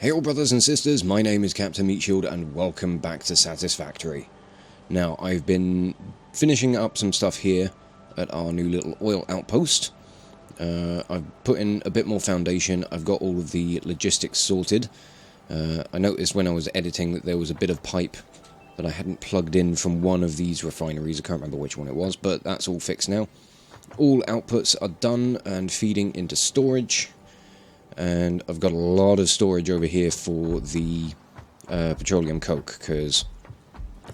Hey all brothers and sisters, my name is Captain Meatshield and welcome back to Satisfactory. Now, I've been finishing up some stuff here at our new little oil outpost. I've put in a bit more foundation, I've got all of the logistics sorted. I noticed when I was editing that there was a bit of pipe that I hadn't plugged in from one of these refineries. I can't remember which one it was, but that's all fixed now. All outputs are done and feeding into storage. And I've got a lot of storage over here for the petroleum coke, because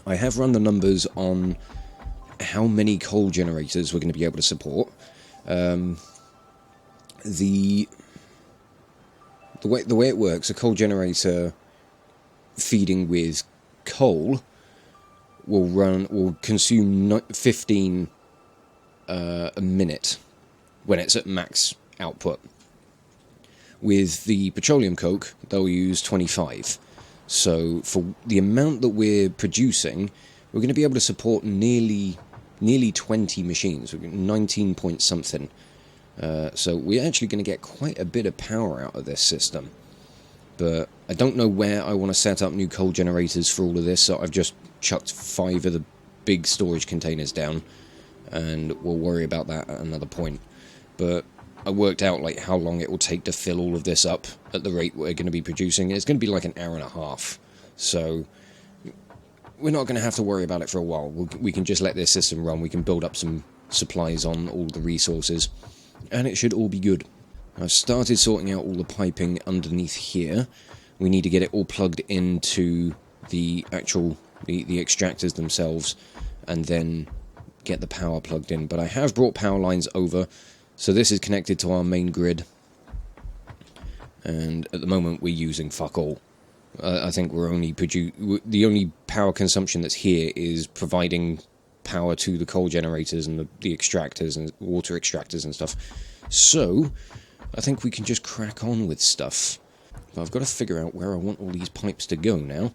I have run the numbers on how many coal generators we're going to be able to support. The way it works, a coal generator feeding with coal will consume 15 a minute when it's at max output. With the petroleum coke, they'll use 25. So for the amount that we're producing, we're going to be able to support nearly 20 machines. We're 19 point something. So we're actually going to get quite a bit of power out of this system. But I don't know where I want to set up new coal generators for all of this, so I've just chucked 5 of the big storage containers down, and we'll worry about that at another point. But I worked out like how long it will take to fill all of this up at the rate we're going to be producing. It's going to be like an hour and a half. So we're not going to have to worry about it for a while. We can just let this system run. We can build up some supplies on all the resources, and it should all be good. I've started sorting out all the piping underneath here. We need to get it all plugged into the actual the extractors themselves, and then get the power plugged in. But I have brought power lines over. So this is connected to our main grid, and at the moment we're using fuck all. I think we're only the only power consumption that's here is providing power to the coal generators and the extractors and water extractors and stuff. So I think we can just crack on with stuff. But I've got to figure out where I want all these pipes to go now.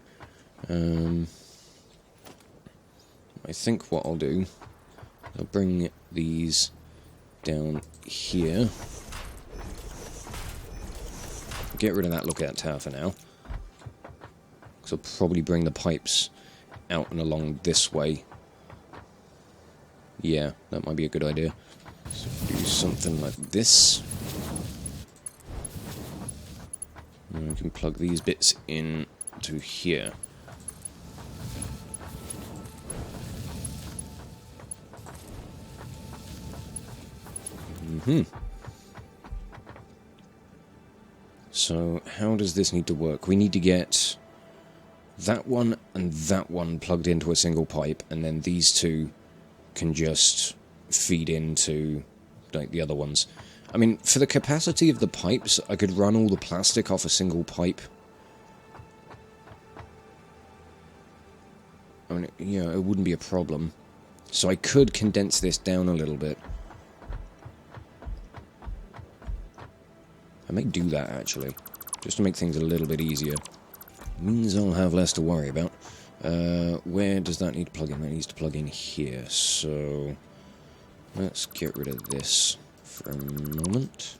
I think what I'll do, I'll bring these down here. Get rid of that lookout tower for now, because I'll probably bring the pipes out and along this way. Yeah, that might be a good idea. So do something like this. And we can plug these bits in to here. So, how does this need to work? We need to get that one and that one plugged into a single pipe, and then these two can just feed into like the other ones. I mean, for the capacity of the pipes, I could run all the plastic off a single pipe. I mean, yeah, it wouldn't be a problem. So I could condense this down a little bit. I may do that, actually, just to make things a little bit easier. Means I'll have less to worry about. Where does that need to plug in? That needs to plug in here, so let's get rid of this for a moment.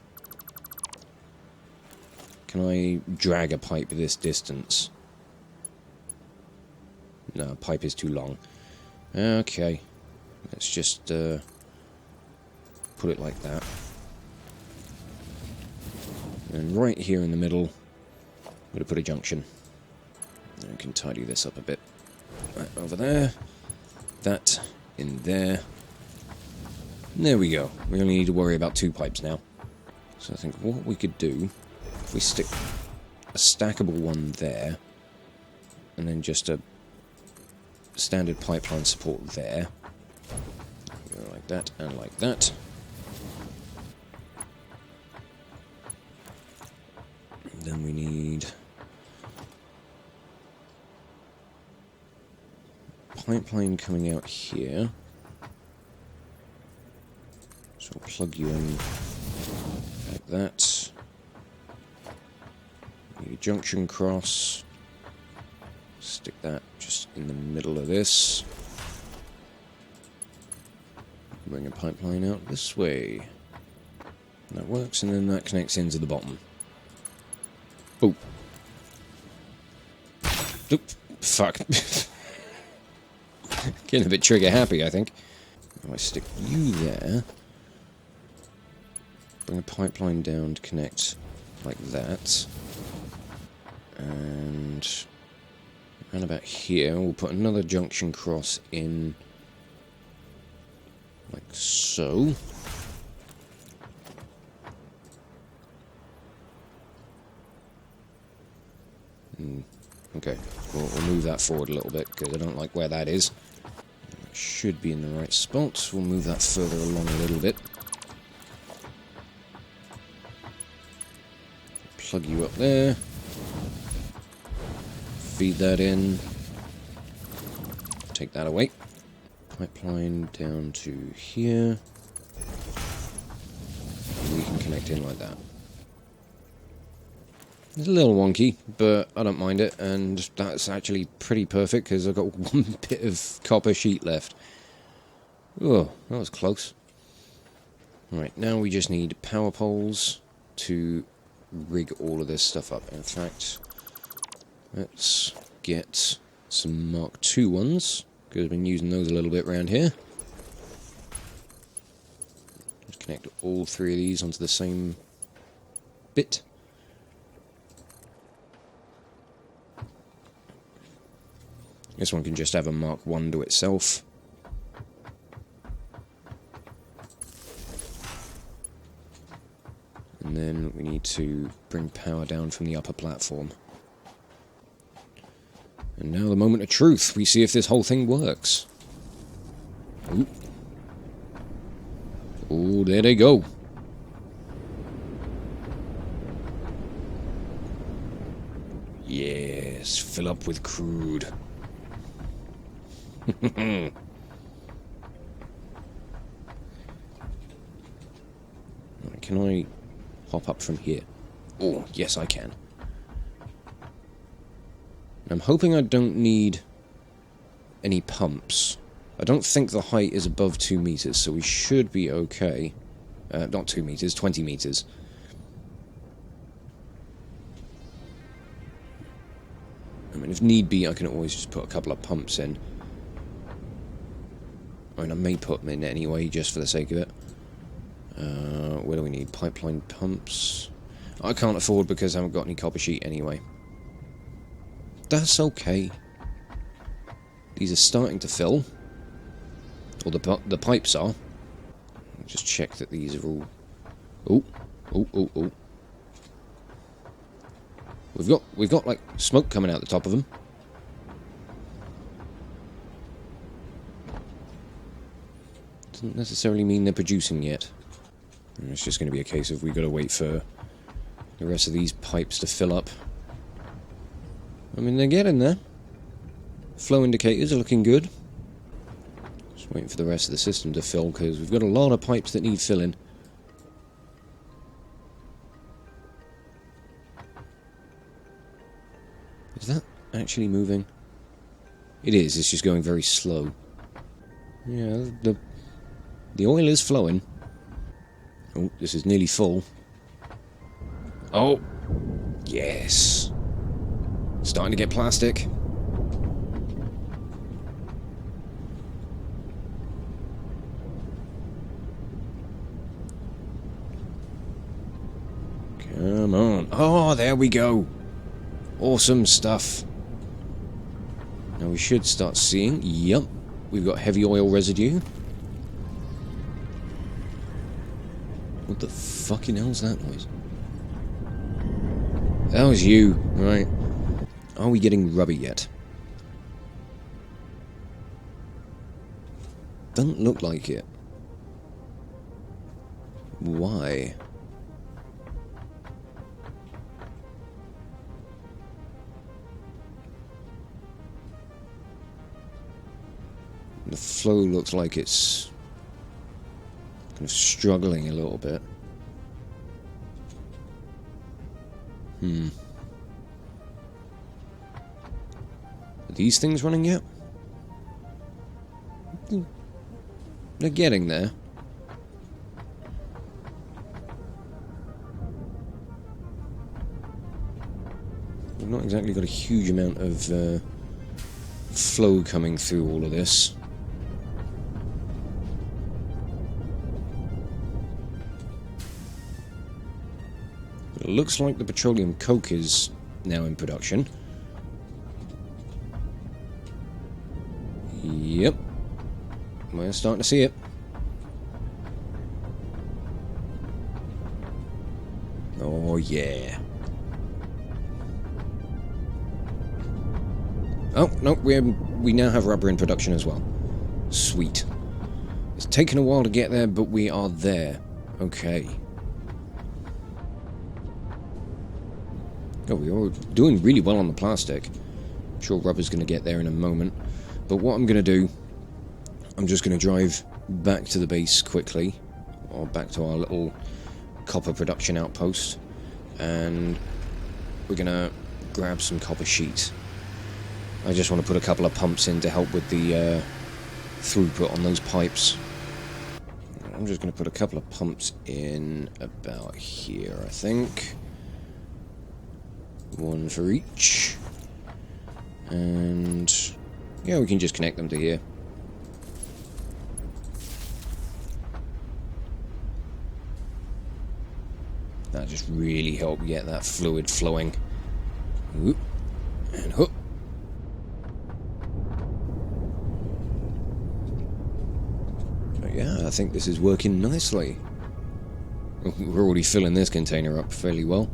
Can I drag a pipe this distance? No, pipe is too long. Okay, let's just put it like that. And right here in the middle, I'm going to put a junction. And we can tidy this up a bit. That over there. That in there. And there we go. We only need to worry about 2 pipes now. So I think what we could do, if we stick a stackable one there, and then just a standard pipeline support there. Go like that and like that. Then we need pipeline coming out here. So I'll plug you in like that. Need a junction cross. Stick that just in the middle of this. Bring a pipeline out this way. That works, and then that connects into the bottom. Oh, Oop, fuck. Getting a bit trigger happy, I think. I stick you there. Bring a pipeline down to connect like that. And around about here, we'll put another junction cross in like so. Okay, we'll move that forward a little bit because I don't like where that is. It should be in the right spot. We'll move that further along a little bit. Plug you up there. Feed that in. Take that away. Pipeline down to here. And we can connect in like that. It's a little wonky, but I don't mind it, and that's actually pretty perfect because I've got one bit of copper sheet left. Oh, that was close. Right, now we just need power poles to rig all of this stuff up. In fact, let's get some Mark II ones, because I've been using those a little bit around here. Just connect all three of these onto the same bit. This one can just have a Mark I to itself. And then we need to bring power down from the upper platform. And now the moment of truth. We see if this whole thing works. Ooh. Oh, there they go. Yes, fill up with crude. Can I hop up from here? Oh, yes I can. I'm hoping I don't need any pumps. I don't think the height is above 2 meters, so we should be okay. Not 2 meters, 20 meters. I mean, if need be, I can always just put a couple of pumps in. I mean, I may put them in anyway, just for the sake of it. Where do we need? Pipeline pumps. I can't afford because I haven't got any copper sheet anyway. That's okay. These are starting to fill. Or the pipes are. Just check that these are all... Oh. We've got like smoke coming out the top of them. Doesn't necessarily mean they're producing yet. And it's just going to be a case of we've got to wait for the rest of these pipes to fill up. I mean, they're getting there. Flow indicators are looking good. Just waiting for the rest of the system to fill, because we've got a lot of pipes that need filling. Is that actually moving? It is, it's just going very slow. Yeah, the oil is flowing. Oh, this is nearly full. Oh! Yes! Starting to get plastic. Come on. Oh, there we go! Awesome stuff. Now we should start seeing... Yup. We've got heavy oil residue. What the fucking hell's that noise? That was you, right? Are we getting rubber yet? Doesn't look like it. Why? The flow looks like it's kind of struggling a little bit. Are these things running yet? They're getting there. We've not Not exactly got a huge amount of flow coming through all of this. It looks like the petroleum coke is now in production. Yep. We're starting to see it. Oh yeah. Oh, no, we now have rubber in production as well. Sweet. It's taken a while to get there, but we are there. Okay. Oh, we're doing really well on the plastic. I'm sure rubber's going to get there in a moment. But what I'm going to do, I'm just going to drive back to the base quickly, or back to our little copper production outpost, and we're going to grab some copper sheet. I just want to put a couple of pumps in to help with the throughput on those pipes. I'm just going to put a couple of pumps in about here, I think. One for each. And yeah, we can just connect them to here. That just really helped get that fluid flowing. Whoop. And hook. Yeah, I think this is working nicely. We're already filling this container up fairly well.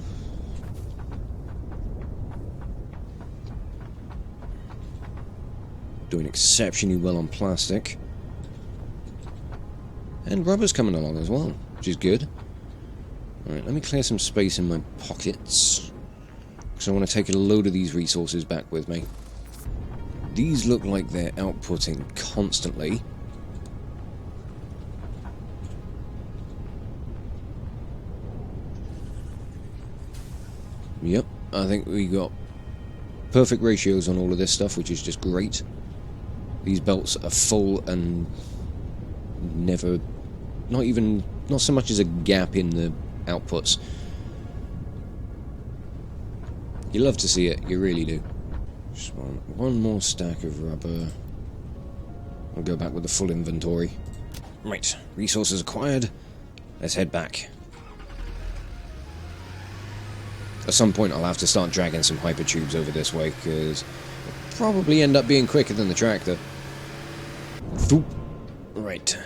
Doing exceptionally well on plastic. And rubber's coming along as well, which is good. Alright, let me clear some space in my pockets, because I want to take a load of these resources back with me. These look like they're outputting constantly. Yep, I think we got perfect ratios on all of this stuff, which is just great. These belts are full and never, not so much as a gap in the outputs. You love to see it, you really do. Just want one more stack of rubber. I'll go back with the full inventory. Right, resources acquired. Let's head back. At some point I'll have to start dragging some hypertubes over this way, because it'll probably end up being quicker than the tractor. Boop. Right.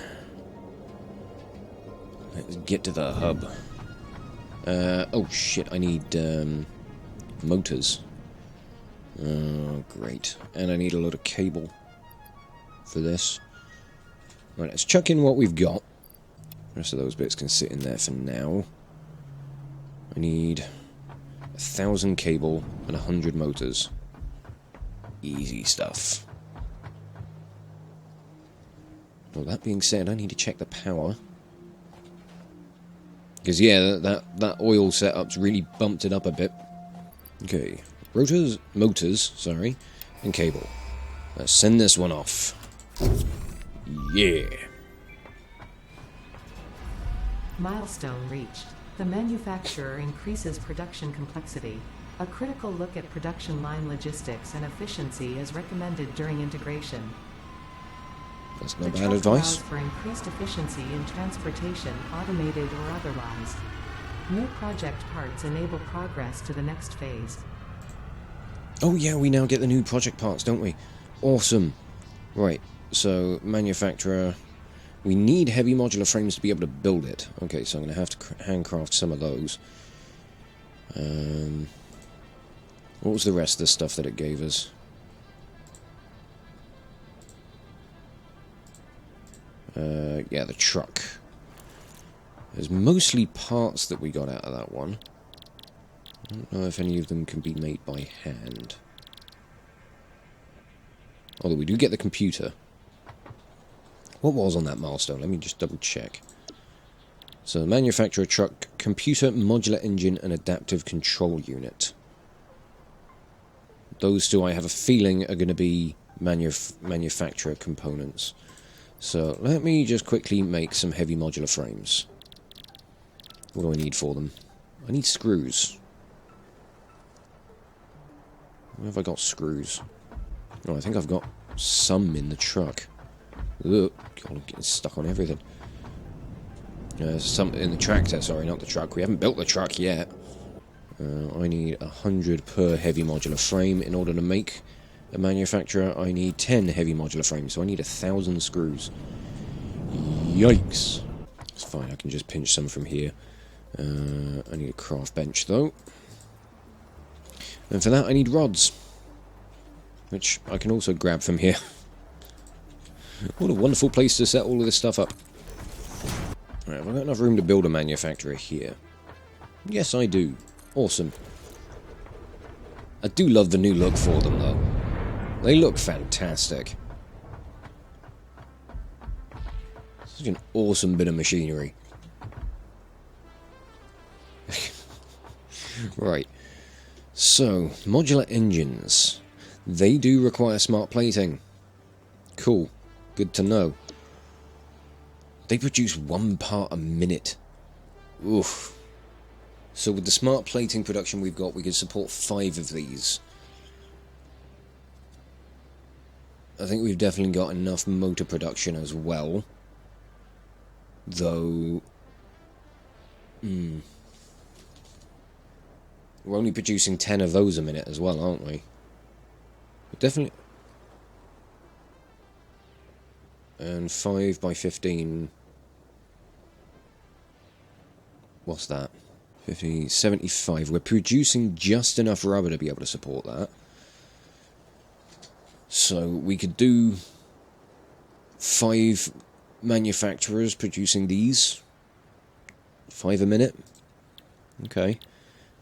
Let's get to the hub. Oh shit, I need motors. Oh, great. And I need a load of cable for this. Right, let's chuck in what we've got. The rest of those bits can sit in there for now. I need 1,000 cable and 100 motors. Easy stuff. Well, that being said, I need to check the power. Because, yeah, that oil setup's really bumped it up a bit. Okay. Motors, sorry, and cable. Let's send this one off. Yeah. Milestone reached. The manufacturer increases production complexity. A critical look at production line logistics and efficiency is recommended during integration. That's not the bad advice. Allows for increased efficiency in transportation, automated or otherwise. New project parts enable progress to the next phase. Oh yeah, we now get the new project parts, don't we? Awesome. Right, so manufacturer. We need heavy modular frames to be able to build it. Okay, so I'm going to have to handcraft some of those. What was the rest of the stuff that it gave us? Yeah, the truck. There's mostly parts that we got out of that one. I don't know if any of them can be made by hand. Although we do get the computer. What was on that milestone? Let me just double check. So, manufacturer truck, computer, modular engine, and adaptive control unit. Those two I have a feeling are going to be manufacturer components. So, let me just quickly make some heavy modular frames. What do I need for them? I need screws. Where have I got screws? Oh, I think I've got some in the truck. Ugh, God, I'm getting stuck on everything. Some in the tractor, sorry, not the truck. We haven't built the truck yet. I need 100 per heavy modular frame. In order to make a manufacturer, I need 10 heavy modular frames, so I need 1,000 screws. Yikes. It's fine, I can just pinch some from here. I need a craft bench, though. And for that, I need rods, which I can also grab from here. What a wonderful place to set all of this stuff up. Right, have I got enough room to build a manufacturer here? Yes, I do. Awesome. I do love the new look for them, though. They look fantastic. Such an awesome bit of machinery. Right. So, modular engines. They do require smart plating. Cool. Good to know. They produce 1 part a minute. Oof. So with the smart plating production we've got, we could support 5 of these. I think we've definitely got enough motor production as well. Though... We're only producing 10 of those a minute as well, aren't we? But definitely... And 5 by 15... What's that? 50, 75. We're producing just enough rubber to be able to support that. So we could do 5 manufacturers producing these. 5 a minute. Okay.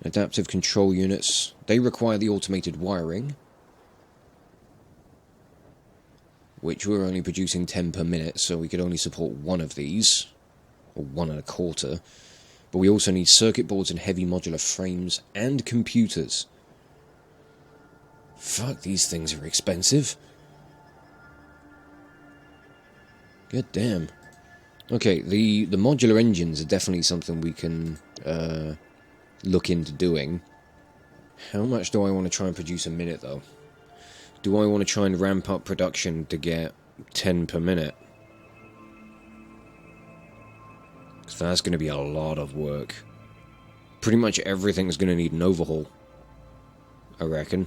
Adaptive control units. They require the automated wiring, which we're only producing 10 per minute, so we could only support 1 of these, or 1 1/4. But we also need circuit boards and heavy modular frames and computers. Fuck, these things are expensive. God damn. Okay, the modular engines are definitely something we can look into doing. How much do I want to try and produce a minute, though? Do I want to try and ramp up production to get 10 per minute? Because that's going to be a lot of work. Pretty much everything's going to need an overhaul, I reckon.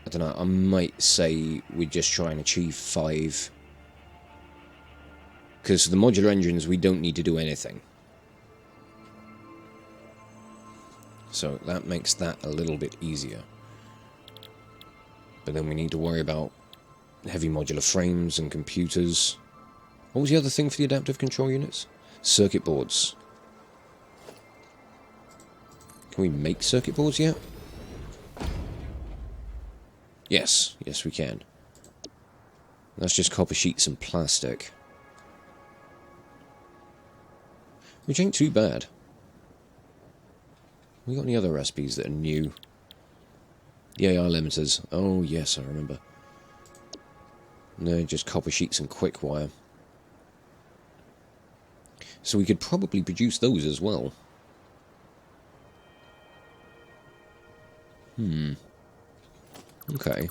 I don't know, I might say we just try and achieve 5. Because the modular engines, we don't need to do anything. So that makes that a little bit easier. But then we need to worry about heavy modular frames and computers. What was the other thing for the adaptive control units? Circuit boards. Can we make circuit boards yet? Yes, yes we can. That's just copper sheets and plastic. Which ain't too bad. We got any other recipes that are new? The AR limiters. Oh yes, I remember. No, just copper sheets and quick wire. So we could probably produce those as well. Okay.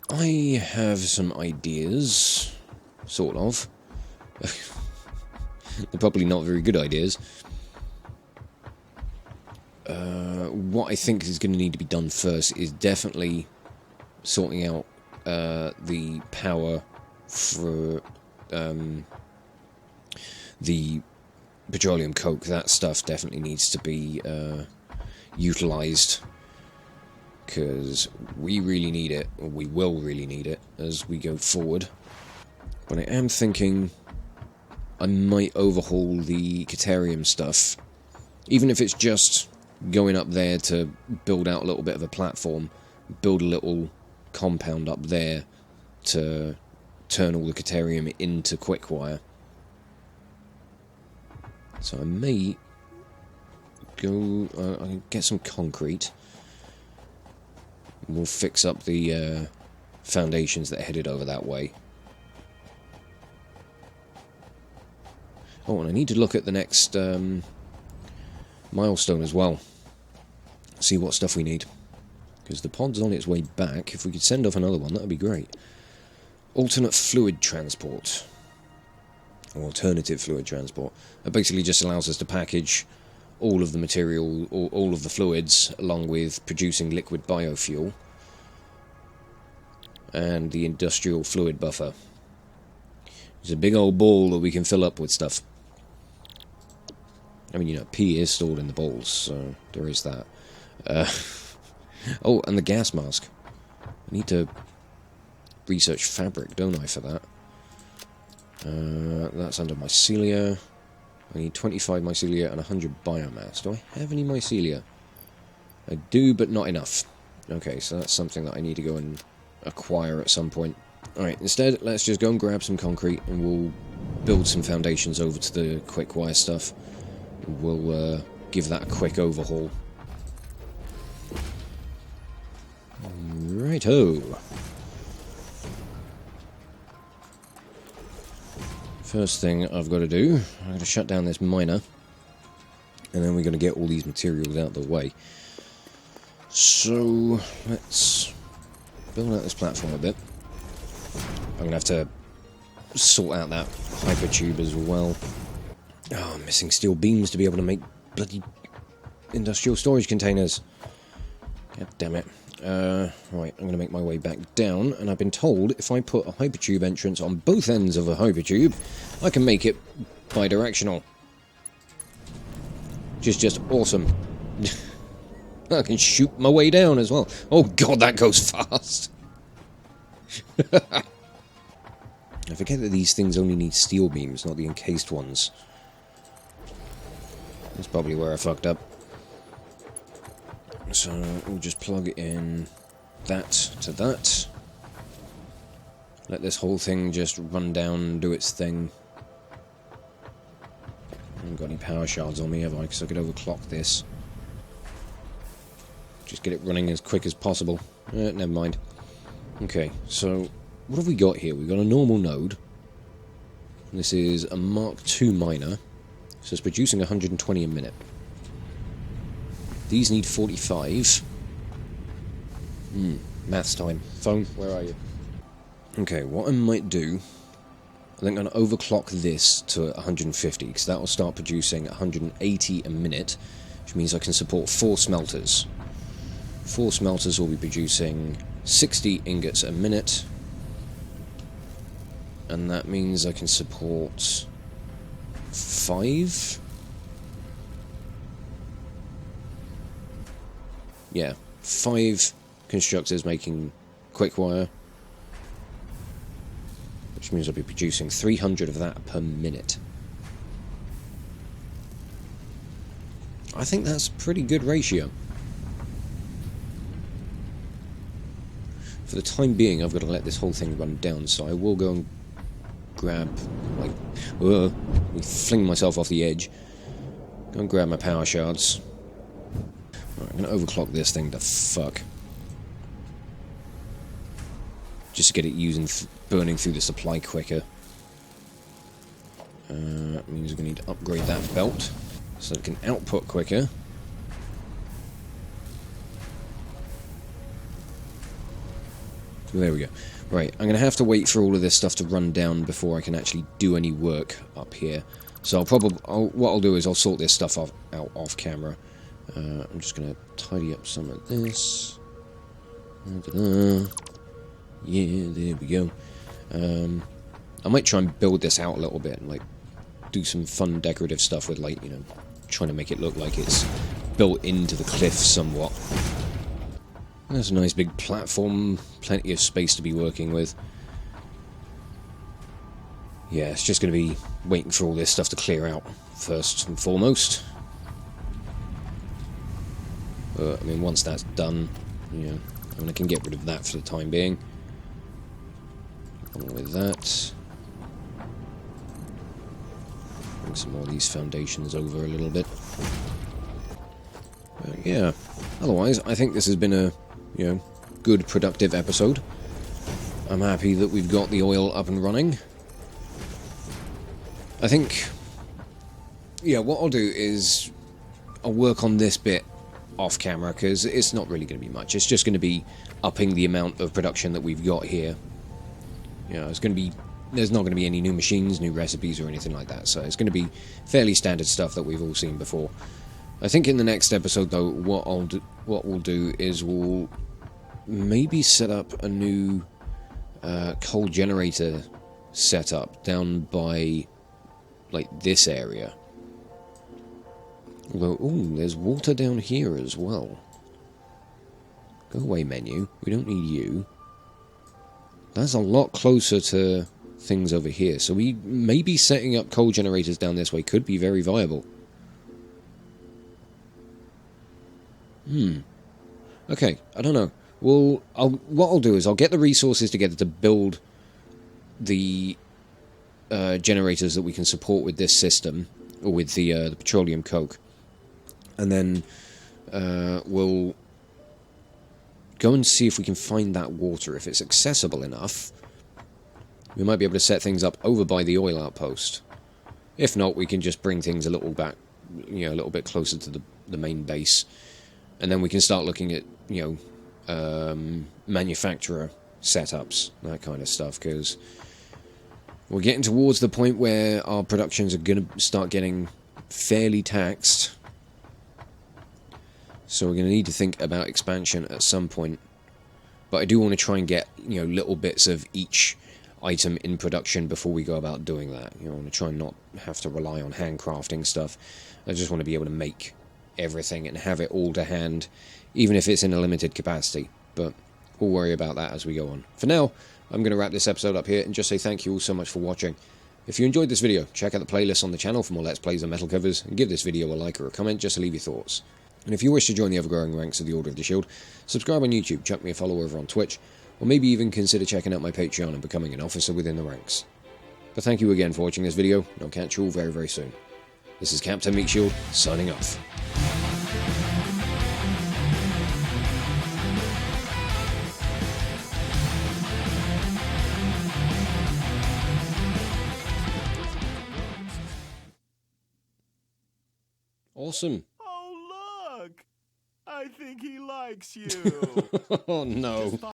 I have some ideas. Sort of. They're probably not very good ideas. What I think is going to need to be done first is definitely sorting out the power for the petroleum coke. That stuff definitely needs to be utilised, because we really need it, or we will really need it as we go forward. But I am thinking I might overhaul the Caterium stuff, even if it's just going up there to build out a little bit of a platform, build a little compound up there to turn all the Caterium into quick-wire. So I may go, I'll get some concrete. We'll fix up the foundations that are headed over that way. Oh, and I need to look at the next milestone as well. See what stuff we need. because the pod's on its way back. If we could send off another one, that would be great. Alternate fluid transport. Or alternative fluid transport. That basically just allows us to package all of the material, or all of the fluids, along with producing liquid biofuel. And the industrial fluid buffer. It's a big old ball that we can fill up with stuff. I mean, you know, pee is stored in the balls, so there is that. Oh, and the gas mask. I need to research fabric, don't I, for that? That's under mycelia. I need 25 mycelia and 100 biomass. Do I have any mycelia? I do, but not enough. Okay, so that's something that I need to go and acquire at some point. Alright, instead, let's just go and grab some concrete, and we'll build some foundations over to the quick wire stuff. We'll give that a quick overhaul. Righto. First thing I've got to do, I've got to shut down this miner, and then we're going to get all these materials out of the way. So, let's build out this platform a bit. I'm going to have to sort out that hypertube as well. Oh, I'm missing steel beams to be able to make bloody industrial storage containers. God damn it. Right, I'm going to make my way back down, and I've been told if I put a hypertube entrance on both ends of a hypertube, I can make it bidirectional. Which is just awesome. I can shoot my way down as well. Oh god, that goes fast. I forget that these things only need steel beams, not the encased ones. That's probably where I fucked up. So we'll just plug in that to that. Let this whole thing just run down and do its thing. I haven't got any power shards on me, have I? Because I could overclock this. Just get it running as quick as possible. Never mind. Okay, so what have we got here? We've got a normal node. This is a Mark II miner. So it's producing 120 a minute. These need 45. Maths time. Phone, where are you? Okay, what I might do, I think I'm going to overclock this to 150, because that will start producing 180 a minute, which means I can support 4 smelters. 4 smelters will be producing 60 ingots a minute, and that means I can support 5? Yeah, 5 constructors making quick wire, which means I'll be producing 300 of that per minute. I think that's a pretty good ratio. For the time being, I've got to let this whole thing run down, so I will go and grab, like, fling myself off the edge. Go and grab my power shards. Right, I'm going to overclock this thing to fuck. Just to get it burning through the supply quicker. That means we're going to need to upgrade that belt so it can output quicker. So there we go. Right, I'm going to have to wait for all of this stuff to run down before I can actually do any work up here. So what I'll do is I'll sort this stuff out off camera. I'm just going to tidy up some of this. Yeah, there we go. I might try and build this out a little bit and like do some fun decorative stuff with, like, you know, trying to make it look like it's built into the cliff somewhat. There's a nice big platform, plenty of space to be working with. Yeah, it's just going to be waiting for all this stuff to clear out first and foremost. I mean, once that's done, you know, I mean, I can get rid of that for the time being. Along with that, bring some more of these foundations over a little bit. But yeah, otherwise, I think this has been a, you know, good, productive episode. I'm happy that we've got the oil up and running. I think, yeah, what I'll do is I'll work on this bit off camera, because it's not really going to be much. It's just going to be upping the amount of production that we've got here. You know, there's not going to be any new machines, new recipes, or anything like that, so it's going to be fairly standard stuff that we've all seen before. I think in the next episode, though, what we'll do is we'll maybe set up a new coal generator setup down by, like, this area. Although, ooh, there's water down here as well. Go away, menu. We don't need you. That's a lot closer to things over here, so we maybe setting up coal generators down this way could be very viable. Okay, I don't know. What I'll do is I'll get the resources together to build the generators that we can support with this system, or with the petroleum coke, and then we'll go and see if we can find that water. If it's accessible enough, we might be able to set things up over by the oil outpost. If not, we can just bring things a little back, you know, a little bit closer to the main base, and then we can start looking at, you know, manufacturer setups, that kind of stuff, because we're getting towards the point where our productions are going to start getting fairly taxed. So we're going to need to think about expansion at some point. But I do want to try and get, you know, little bits of each item in production before we go about doing that. You know, I want to try and not have to rely on handcrafting stuff. I just want to be able to make everything and have it all to hand, even if it's in a limited capacity. But we'll worry about that as we go on. For now, I'm going to wrap this episode up here and just say thank you all so much for watching. If you enjoyed this video, check out the playlist on the channel for more Let's Plays and metal covers, and give this video a like or a comment just to leave your thoughts. And if you wish to join the ever-growing ranks of the Order of the Shield, subscribe on YouTube, chuck me a follow over on Twitch, or maybe even consider checking out my Patreon and becoming an officer within the ranks. But thank you again for watching this video, and I'll catch you all very, very soon. This is Captain Meatshield, signing off. Awesome. Oh, look! I think he likes you. Oh no.